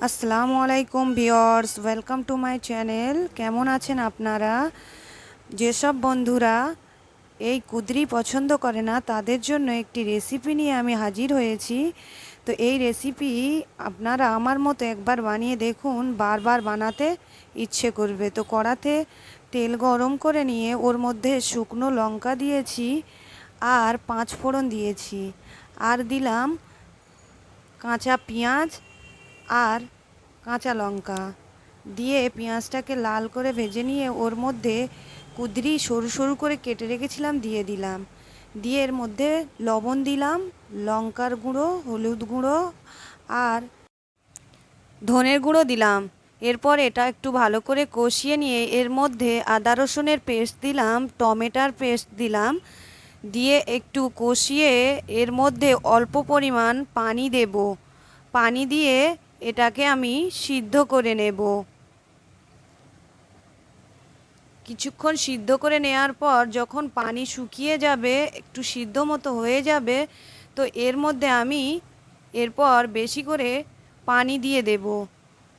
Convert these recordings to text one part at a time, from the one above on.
আসসালামু আলাইকুম viewers, welcome to my channel. কেমন আছেন আপনারা? যেসব বন্ধুরা এই কুদরি পছন্দ করে না তাদের জন্য একটি রেসিপি নিয়ে আমি হাজির হয়েছি। তো এই রেসিপি আপনারা আমার মতো একবার বানিয়ে দেখুন, বারবার বানাতে ইচ্ছে করবে। তো কড়াতে তেল গরম করে নিয়ে ওর মধ্যে শুকনো লঙ্কা দিয়েছি আর 5 ফোড়ন দিয়েছি, আর দিলাম কাঁচা পেঁয়াজ আর কাঁচা লঙ্কা দিয়ে পেঁয়াজটাকে লাল করে ভেজে নিয়ে ওর মধ্যে কুদরি সরু সরু করে কেটে রেখেছিলাম দিয়ে দিলাম। দিয়ে এর মধ্যে লবণ দিলাম, লঙ্কার গুঁড়ো, হলুদ গুঁড়ো আর ধনের গুঁড়ো দিলাম। এরপর এটা একটু ভালো করে কষিয়ে নিয়ে এর মধ্যে আদা রসুনের পেস্ট দিলাম, টমেটোর পেস্ট দিলাম, দিয়ে একটু কষিয়ে এর মধ্যে অল্প পরিমাণ পানি দেব। পানি দিয়ে এটাকে আমি সিদ্ধ করে নেব। কিছুক্ষণ সিদ্ধ করে নেওয়ার পর যখন পানি শুকিয়ে যাবে, একটু সিদ্ধ মতো হয়ে যাবে, তো এর মধ্যে আমি এরপর বেশি করে পানি দিয়ে দেব।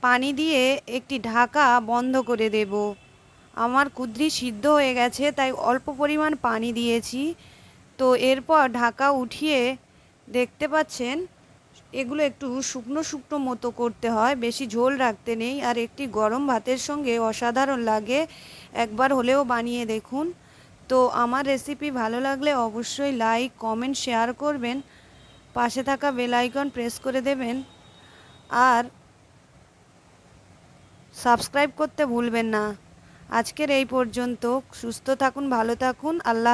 পানি দিয়ে একটি ঢাকা বন্ধ করে দেব। আমার কুদরি সিদ্ধ হয়ে গেছে, তাই অল্প পরিমাণ পানি দিয়েছি। তো এরপর ঢাকা উঠিয়ে দেখতে পাচ্ছেন এগুলো একটু শুকনো শুকনো মতো করতে হয়, বেশি ঝোল রাখতে নেই। আর একটি গরম ভাতের সঙ্গে অসাধারণ লাগে, একবার হলেও বানিয়ে দেখুন। তো আমার রেসিপি ভালো লাগলে অবশ্যই লাইক, কমেন্ট, শেয়ার করবেন। পাশে থাকা বেল আইকন প্রেস করে দেবেন আর সাবস্ক্রাইব করতে ভুলবেন না। আজকের এই পর্যন্ত। সুস্থ থাকুন, ভালো থাকুন, আল্লাহ।